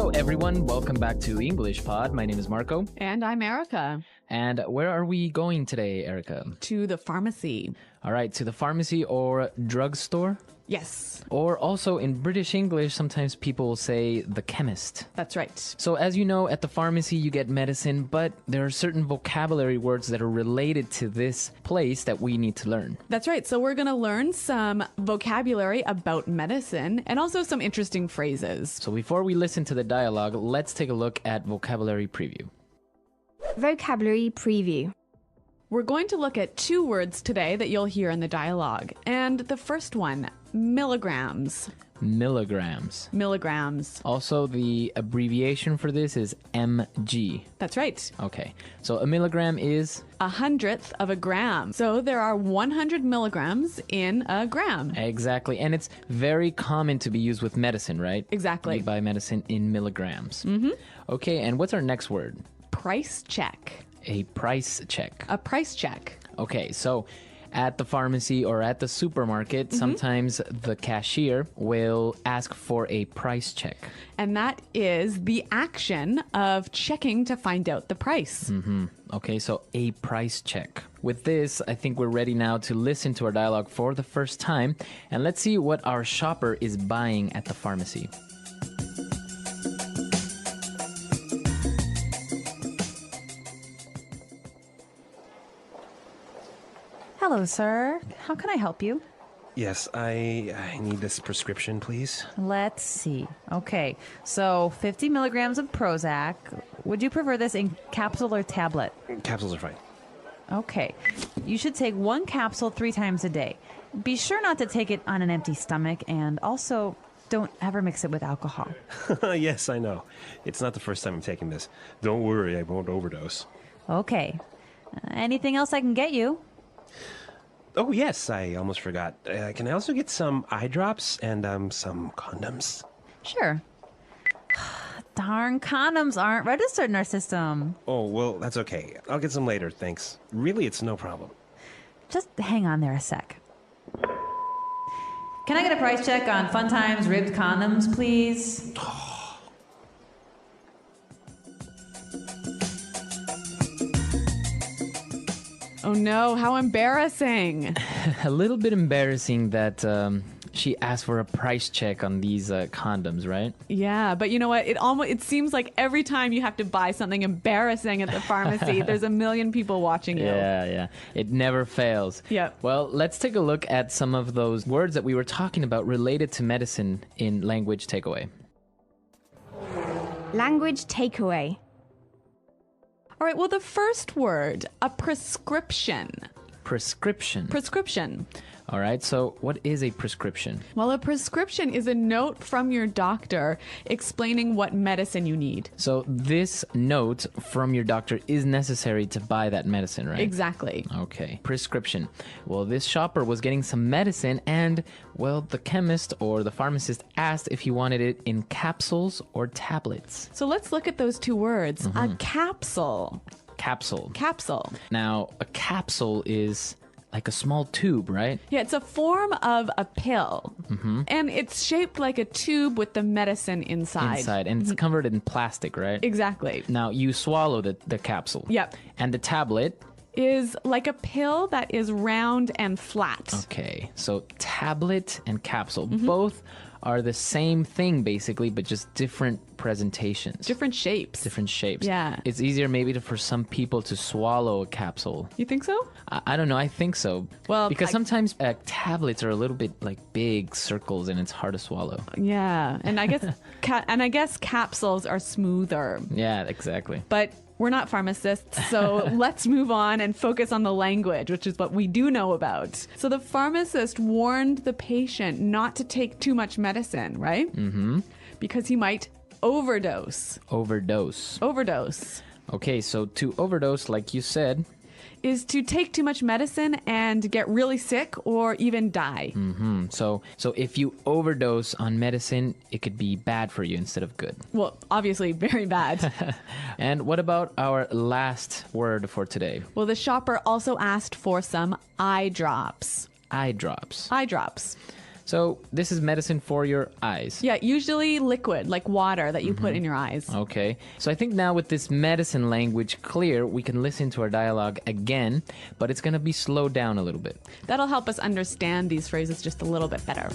Hello, everyone. Welcome back to English Pod. My name is Marco. And I'm Erica. And where are we going today, Erica? To the pharmacy. All right, to the pharmacy or drugstore? Yes. Or also in British English, sometimes people will say the chemist. That's right. So as you know, at the pharmacy you get medicine, but there are certain vocabulary words that are related to this place that we need to learn. That's right. So we're going to learn some vocabulary about medicine and also some interesting phrases. So before we listen to the dialogue, let's take a look at vocabulary preview. Vocabulary preview. We're going to look at two words today that you'll hear in the dialogue. And the first one, milligrams. Milligrams. Milligrams. Also, the abbreviation for this is mg. That's right. Okay, so a milligram is? 100th of a gram. So there are 100 milligrams in a gram. Exactly, and it's very common to be used with medicine, right? Exactly. You buy medicine in milligrams. Mm-hmm. Okay, and what's our next word? Price check. A price check. A price check. Okay, so at the pharmacy or at the supermarket, sometimes the cashier will ask for a price check. And that is the action of checking to find out the price. Okay, so a price check. With this, I think we're ready now to listen to our dialogue for the first time. And let's see what our shopper is buying at the pharmacy. Hello, sir. How can I help you? Yes, I need this prescription, please. Let's see. Okay, so 50 milligrams of Prozac. Would you prefer this in capsule or tablet? Capsules are fine. Okay. You should take one capsule 3 times a day. Be sure not to take it on an empty stomach, and also don't ever mix it with alcohol. Yes, I know. It's not the first time I'm taking this. Don't worry, I won't overdose. Okay. Anything else I can get you? Oh, yes, I almost forgot. Can I also get some eye drops and some condoms? Sure. Darn, condoms aren't registered in our system. Oh, well, that's okay. I'll get some later, thanks. Really, it's no problem. Just hang on there a sec. Can I get a price check on Fun Times ribbed condoms, please? Oh no, how embarrassing. A little bit embarrassing that she asked for a price check on these condoms, right? Yeah, but you know what? It seems like every time you have to buy something embarrassing at the pharmacy, there's a million people watching you. Yeah. It never fails. Yep. Well, let's take a look at some of those words that we were talking about related to medicine in Language Takeaway. Language takeaway. All right, well, the first word, a prescription. Prescription. Prescription. All right, so what is a prescription? Well, a prescription is a note from your doctor explaining what medicine you need. So this note from your doctor is necessary to buy that medicine, right? Exactly. Okay, prescription. Well, this shopper was getting some medicine and, well, the chemist or the pharmacist asked if he wanted it in capsules or tablets. So let's look at those two words. A capsule. Capsule. Capsule. Now, a capsule is like a small tube, right? Yeah, it's a form of a pill. And it's shaped like a tube with the medicine inside. And it's covered in plastic, right? Exactly. Now, you swallow the capsule. Yep. And the tablet Is like a pill that is round and flat. Okay, so tablet and capsule, both are the same thing basically, but just different presentations. Different shapes. Different shapes. Yeah. It's easier maybe for some people to swallow a capsule. You think so? I don't know, I think so. Well, because sometimes tablets are a little bit like big circles and it's hard to swallow. Yeah, and I guess capsules are smoother. Yeah, exactly. But we're not pharmacists, so let's move on and focus on the language, which is what we do know about. So the pharmacist warned the patient not to take too much medicine, right? Mm-hmm. Because he might overdose. Overdose. Overdose. Okay, so to overdose, like you said, is to take too much medicine and get really sick or even die. So if you overdose on medicine, it could be bad for you instead of good. Well, obviously very bad. And what about our last word for today? Well, the shopper also asked for some eye drops. Eye drops. Eye drops. So this is medicine for your eyes. Yeah, usually liquid, like water that you put in your eyes. Okay. So I think now with this medicine language clear, we can listen to our dialogue again, but it's going to be slowed down a little bit. That'll help us understand these phrases just a little bit better.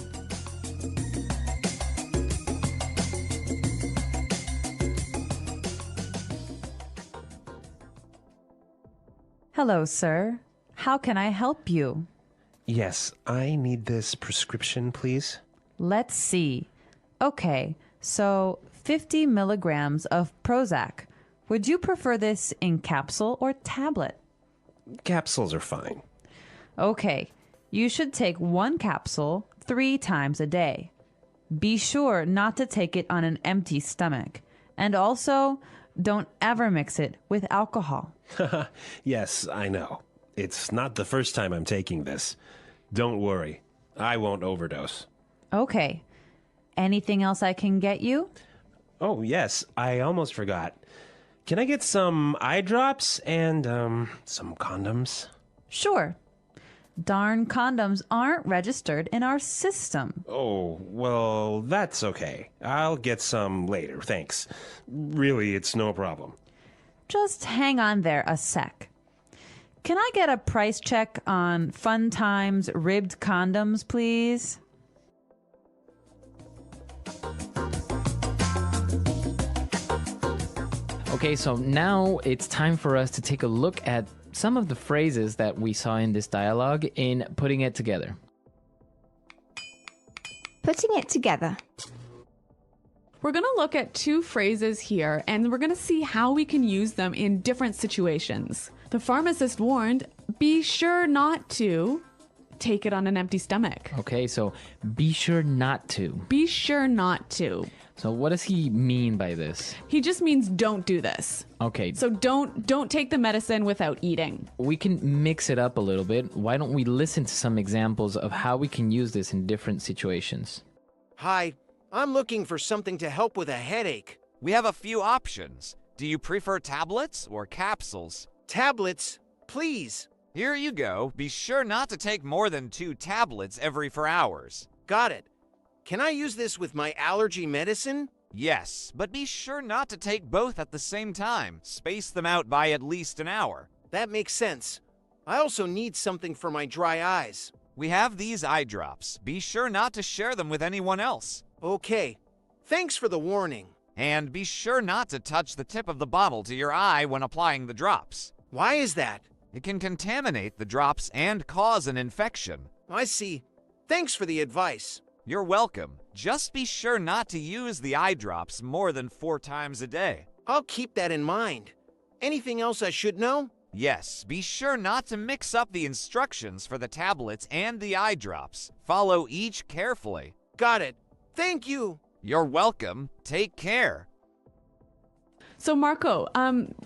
Hello, sir. How can I help you? Yes, I need this prescription, please. Let's see. Okay, so 50 milligrams of Prozac. Would you prefer this in capsule or tablet? Capsules are fine. Okay, you should take one capsule 3 times a day. Be sure not to take it on an empty stomach. And also, don't ever mix it with alcohol. Yes, I know. It's not the first time I'm taking this. Don't worry. I won't overdose. Okay. Anything else I can get you? Oh, yes. I almost forgot. Can I get some eye drops and, some condoms? Sure. Darn condoms aren't registered in our system. Oh, well, that's okay. I'll get some later, thanks. Really, it's no problem. Just hang on there a sec. Can I get a price check on Fun Times ribbed condoms, please? Okay, so now it's time for us to take a look at some of the phrases that we saw in this dialogue in putting it together. Putting it together. We're going to look at 2 phrases here, and we're going to see how we can use them in different situations. The pharmacist warned, be sure not to take it on an empty stomach. Okay, so be sure not to. Be sure not to. So what does he mean by this? He just means don't do this. Okay, So don't take the medicine without eating. we can mix it up a little bit. Why don't we listen to some examples of how we can use this in different situations? Hi, I'm looking for something to help with a headache. We have a few options. Do you prefer tablets or capsules? Tablets, please. Here you go. Be sure not to take more than 2 tablets every 4 hours. Got it. Can I use this with my allergy medicine? Yes, but be sure not to take both at the same time. Space them out by at least an hour. That makes sense. I also need something for my dry eyes. We have these eye drops. Be sure not to share them with anyone else. Okay. Thanks for the warning. And be sure not to touch the tip of the bottle to your eye when applying the drops. Why is that? It can contaminate the drops and cause an infection. I see. Thanks for the advice. You're welcome. Just be sure not to use the eye drops more than 4 times a day. I'll keep that in mind. Anything else I should know? Yes, be sure not to mix up the instructions for the tablets and the eye drops. Follow each carefully. Got it. Thank you. You're welcome. Take care. So Marco,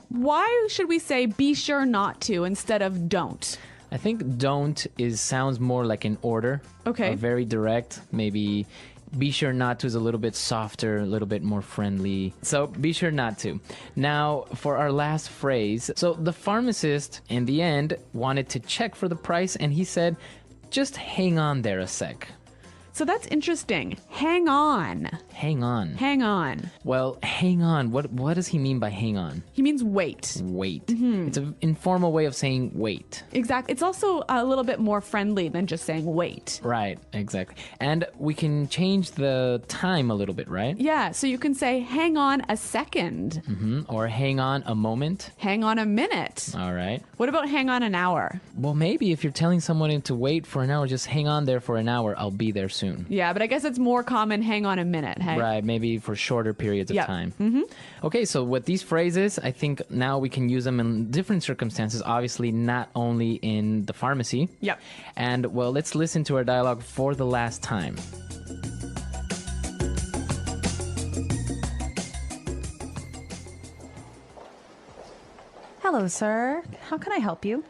why should we say be sure not to instead of don't? I think don't sounds more like an order. Okay. Very direct. Maybe be sure not to is a little bit softer, a little bit more friendly. So be sure not to. Now, for our last phrase. So the pharmacist, in the end, wanted to check for the price, and he said, just hang on there a sec. So that's interesting. Hang on. Hang on. Hang on. Well, hang on. What does he mean by hang on? He means wait. Wait. It's an informal way of saying wait. Exactly. It's also a little bit more friendly than just saying wait. Right, exactly. And we can change the time a little bit, right? Yeah, so you can say hang on a second. Or hang on a moment. Hang on a minute. All right. What about hang on an hour? Well, maybe if you're telling someone to wait for an hour, just hang on there for an hour. I'll be there soon. Yeah, but I guess it's more common hang on a minute, hey? Right, maybe for shorter periods of Yep. time. Okay, so with these phrases, I think now we can use them in different circumstances, obviously not only in the pharmacy. Yep. And, well, let's listen to our dialogue for the last time. Hello, sir. How can I help you?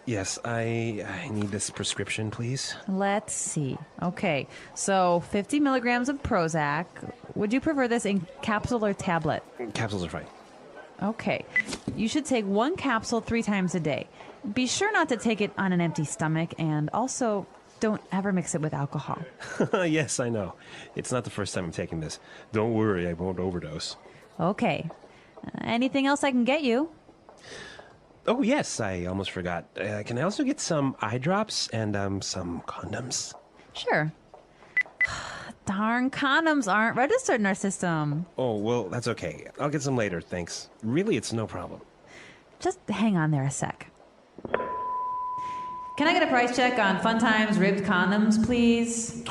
Yes, I need this prescription, please. Let's see. Okay, so 50 milligrams of Prozac. Would you prefer this in capsule or tablet? Capsules are fine. Okay, you should take one capsule 3 times a day. Be sure not to take it on an empty stomach, and also don't ever mix it with alcohol. Yes, I know. It's not the first time I'm taking this. Don't worry, I won't overdose. Okay. Anything else I can get you? Oh, yes, I almost forgot. Can I also get some eye drops and some condoms? Sure. Darn, condoms aren't registered in our system. Oh, well, that's okay. I'll get some later, thanks. Really, it's no problem. Just hang on there a sec. Can I get a price check on Fun Times ribbed condoms, please?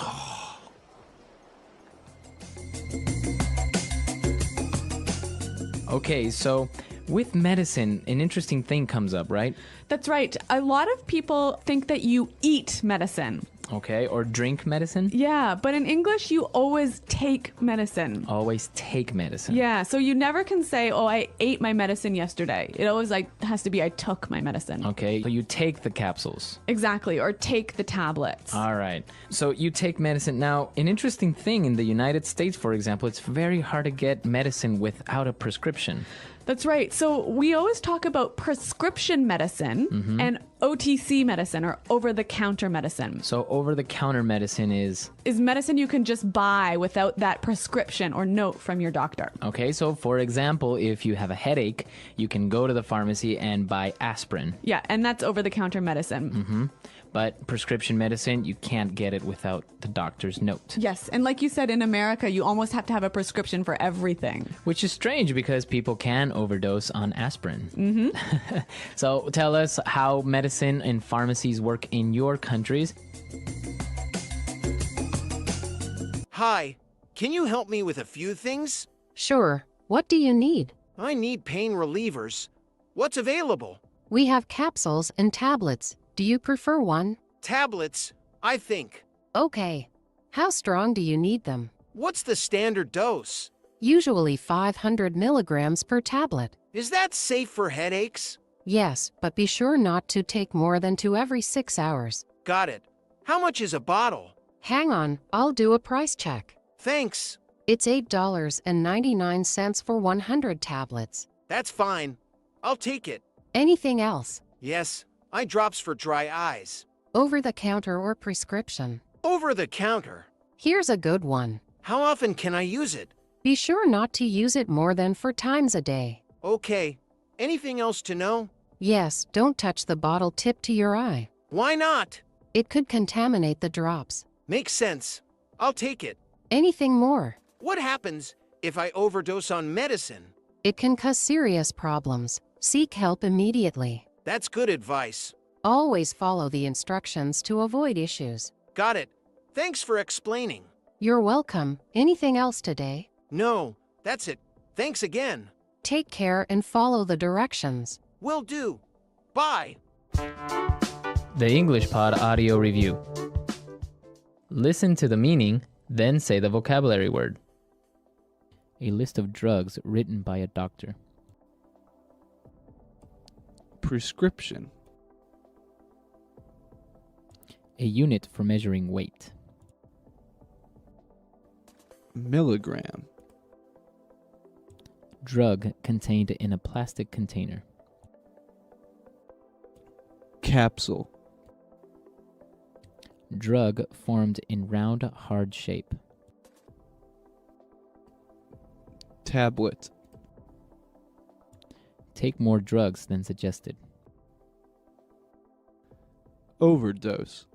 Okay, so with medicine, an interesting thing comes up, right? That's right. A lot of people think that you eat medicine. Okay, or drink medicine. Yeah, but in English, you always take medicine. Always take medicine. Yeah, so you never can say, oh, I ate my medicine yesterday. It always has to be, I took my medicine. Okay, so you take the capsules. Exactly, or take the tablets. All right. So you take medicine. Now, an interesting thing in the United States, for example, it's very hard to get medicine without a prescription. That's right. So we always talk about prescription medicine and OTC medicine, or over-the-counter medicine. So over-the-counter medicine is Medicine you can just buy without that prescription or note from your doctor. okay. So for example, if you have a headache, you can go to the pharmacy and buy aspirin. Yeah, and that's over-the-counter medicine. But prescription medicine, you can't get it without the doctor's note. Yes, and like you said, in America, you almost have to have a prescription for everything. Which is strange because people can overdose on aspirin. So tell us how medicine and pharmacies work in your countries. Hi, can you help me with a few things? Sure. What do you need? I need pain relievers. What's available? We have capsules and tablets. Do you prefer one? Tablets, I think. Okay. How strong do you need them? What's the standard dose? Usually 500 milligrams per tablet. Is that safe for headaches? Yes, but be sure not to take more than 2 every 6 hours. Got it. How much is a bottle? Hang on, I'll do a price check. Thanks. It's $8.99 for 100 tablets. That's fine. I'll take it. Anything else? Yes, eye drops for dry eyes. Over the counter or prescription? Over the counter. Here's a good one. How often can I use it? Be sure not to use it more than 4 times a day. Okay. Anything else to know? Yes, don't touch the bottle tip to your eye. Why not? It could contaminate the drops. Makes sense. I'll take it. Anything more? What happens if I overdose on medicine? It can cause serious problems. Seek help immediately. That's good advice. Always follow the instructions to avoid issues. Got it. Thanks for explaining. You're welcome. Anything else today? No, that's it. Thanks again. Take care and follow the directions. Will do. Bye. The English Pod Audio Review. Listen to the meaning, then say the vocabulary word. A list of drugs written by a doctor. Prescription. A unit for measuring weight. Milligram. Drug contained in a plastic container. Capsule. Drug formed in round, hard shape. Tablet. Take more drugs than suggested. Overdose.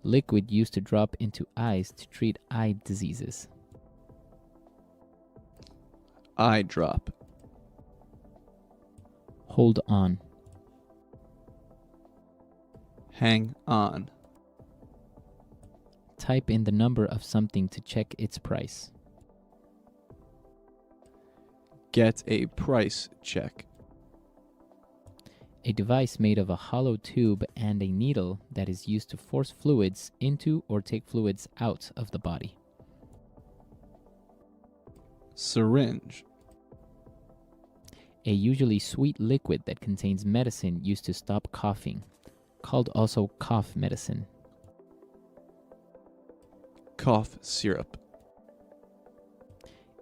Liquid used to drop into eyes to treat eye diseases. Eye drop. Hold on. Hang on. Type in the number of something to check its price. Get a price check. A device made of a hollow tube and a needle that is used to force fluids into or take fluids out of the body. Syringe. A usually sweet liquid that contains medicine used to stop coughing, called also cough medicine. Cough syrup.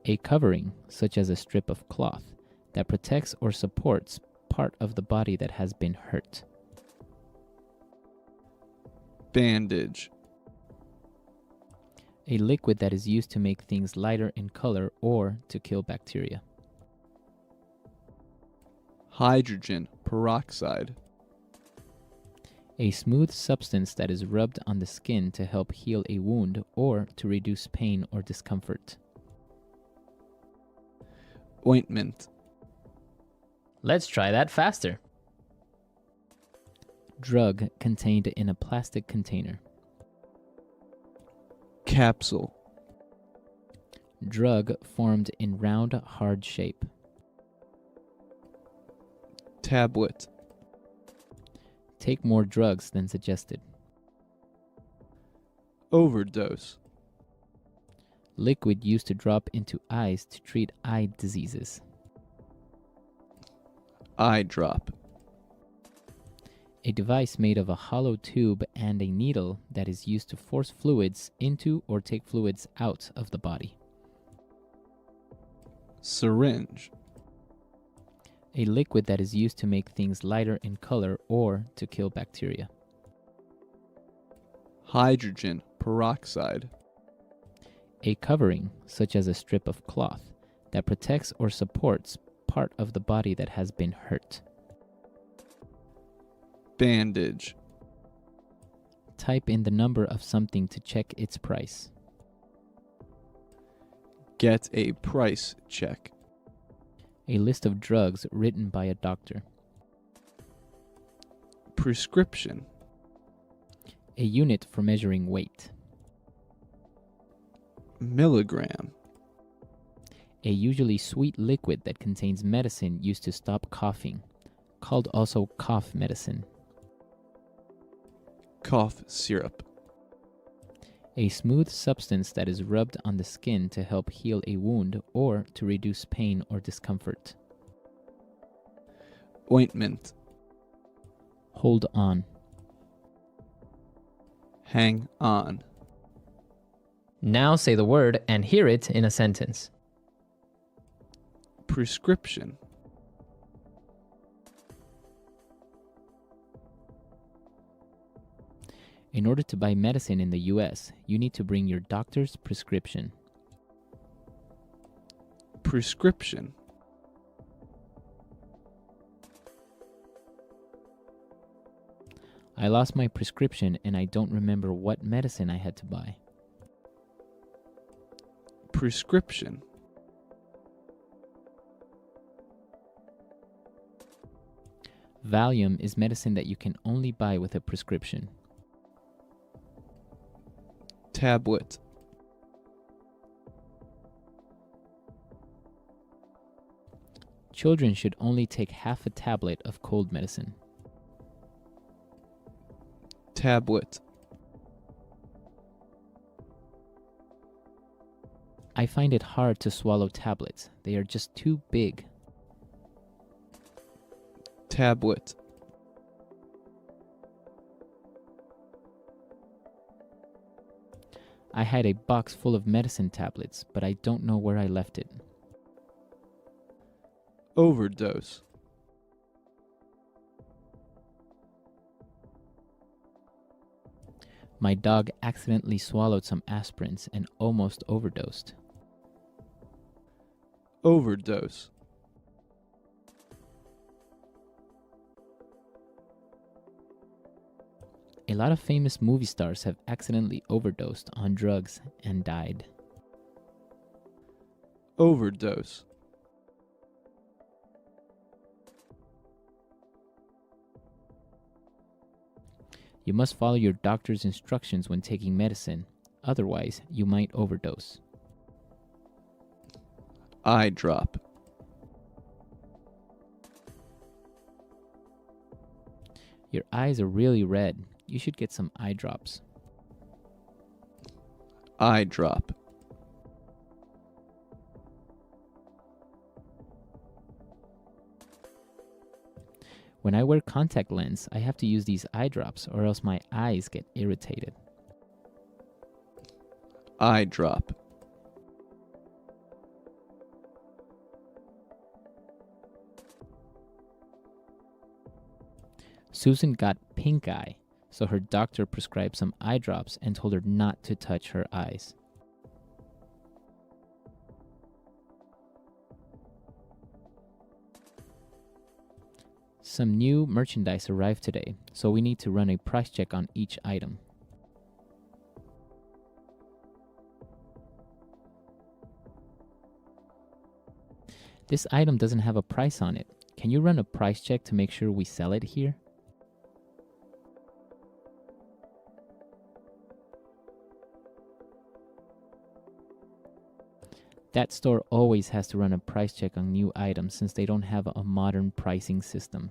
A covering, such as a strip of cloth, that protects or supports part of the body that has been hurt. Bandage. A liquid that is used to make things lighter in color or to kill bacteria. Hydrogen peroxide. A smooth substance that is rubbed on the skin to help heal a wound or to reduce pain or discomfort. Ointment. Let's try that faster. Drug contained in a plastic container. Capsule. Drug formed in round, hard shape. Tablet. Take more drugs than suggested. Overdose. Liquid used to drop into eyes to treat eye diseases. Eye drop. A device made of a hollow tube and a needle that is used to force fluids into or take fluids out of the body. Syringe. A liquid that is used to make things lighter in color or to kill bacteria. Hydrogen peroxide. A covering, such as a strip of cloth, that protects or supports part of the body that has been hurt. Bandage. Type in the number of something to check its price. Get a price check. A list of drugs written by a doctor. Prescription. A unit for measuring weight. Milligram. A usually sweet liquid that contains medicine used to stop coughing, called also cough medicine. Cough syrup. A smooth substance that is rubbed on the skin to help heal a wound or to reduce pain or discomfort. Ointment. Hold on. Hang on. Now say the word and hear it in a sentence. Prescription. In order to buy medicine in the US, you need to bring your doctor's prescription. Prescription. I lost my prescription and I don't remember what medicine I had to buy. Prescription. Valium is medicine that you can only buy with a prescription. Tablet. Children should only take half a tablet of cold medicine. Tablet. I find it hard to swallow tablets. They are just too big. Tablet. I had a box full of medicine tablets, but I don't know where I left it. Overdose. My dog accidentally swallowed some aspirins and almost overdosed. Overdose. A lot of famous movie stars have accidentally overdosed on drugs and died. Overdose. You must follow your doctor's instructions when taking medicine, otherwise you might overdose. Eye drop. Your eyes are really red. You should get some eye drops. Eye drop. When I wear contact lens, I have to use these eye drops or else my eyes get irritated. Eye drop. Susan got pink eye, So her doctor prescribed some eye drops and told her not to touch her eyes. Some new merchandise arrived today, so we need to run a price check on each item. This item doesn't have a price on it. Can you run a price check to make sure we sell it here? That store always has to run a price check on new items since they don't have a modern pricing system.